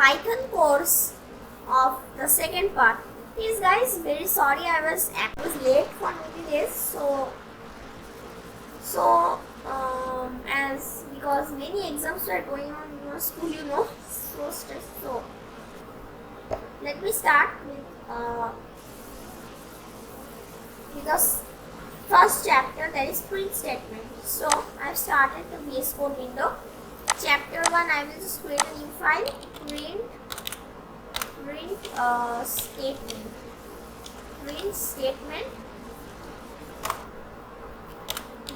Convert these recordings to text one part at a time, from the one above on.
Python course of the second part. Please guys, very sorry I was late for many days, as because many exams were going on in your school, so stressed. So let me start with the first chapter, that is print statement. So I've started the VS Code window. Chapter 1, I will just create a new file, print statement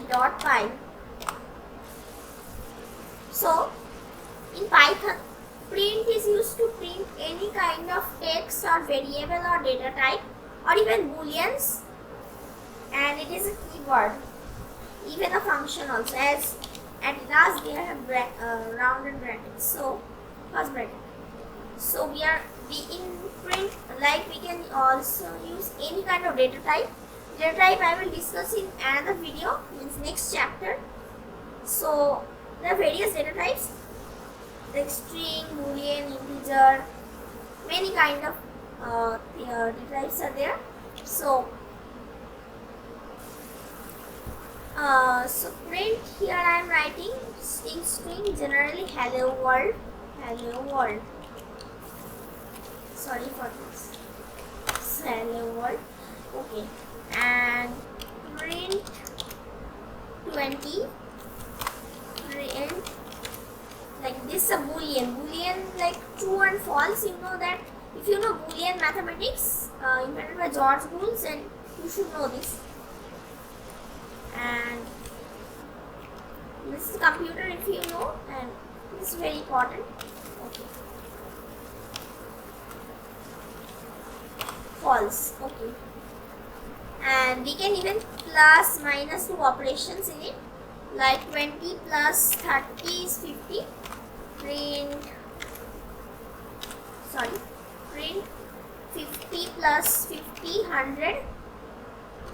dot py. So in Python, print is used to print any kind of text or variable or data type or even booleans, and it is a keyword, even a function also, as at last they have rounded brackets. So first bracket. So we in print, like we can also use any kind of data type. Data type I will discuss in another video, means next chapter. So there are various data types like string, boolean, integer, many kind of data types are there. So print, here I am writing string generally hello world. Sorry for this. Hello world. Okay. And print 20. Print like this, a boolean like true and false. You know that if you know boolean mathematics invented by George Boole, and you should know this. And this is computer, if you know, and this is very important. Okay. False. Okay. And we can even plus minus two operations in it, like 20 plus 30 is 50. Print 50 plus 50, 100.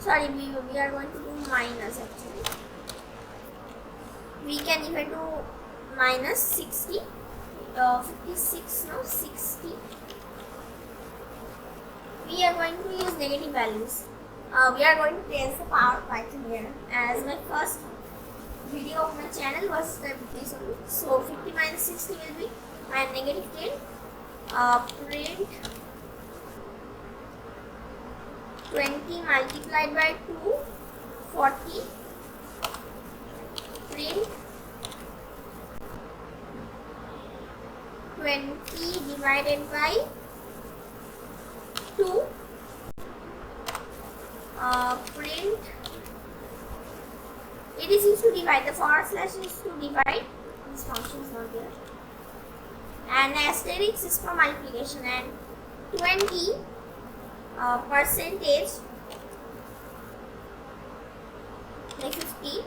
Sorry, we are going to do minus actually. We can even do minus 60, 56, no, 60. We are going to use negative values. We are going to test the power of Python here, as my first video of my channel was this only. So 50 minus 60 will be my negative 10. Print 20 multiplied by 2, 40. Print 20 divided by 2. Print, it is used to divide, the forward slash is used to divide, this function is not there, and asterisk is for multiplication, and 20 percentage like 50.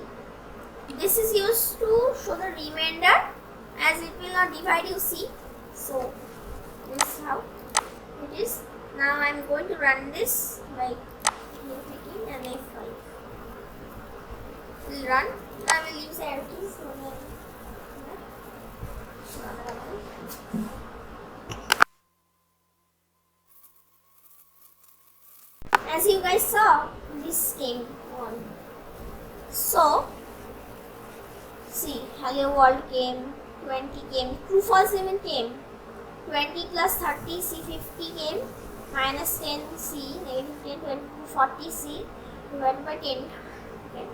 This is used to show the remainder, as it will not divide, you see. So this is how it is. Now I am going to run this like clicking and F5. Will run. I will use arrow keys. As you guys saw, this came on. So see, hello world came, 20 came, true false even came, 20 plus 30 C, 50 came, minus 10 C, negative 10, 20 to 40 C divided by 10. Okay,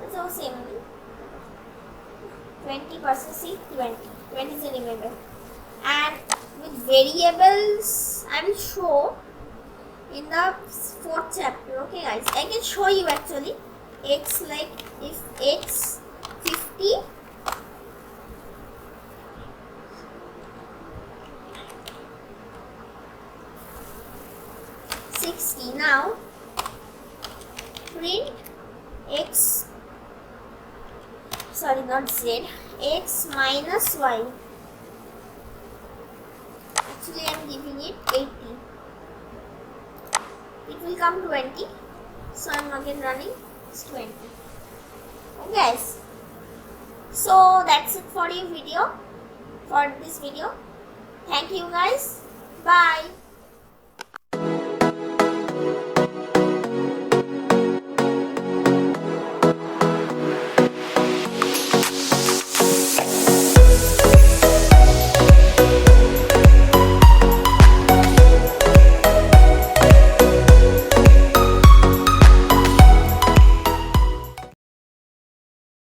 that's all same. 20% C, 20 is a remainder. And with variables, I will show in the fourth chapter. Okay guys, I can show you actually x, like if x 50, now print x, sorry not z, x minus y. Actually I am giving it 80. It will come 20. So I am again running, it's 20. Okay guys. So that's it for this video. Thank you guys. Bye.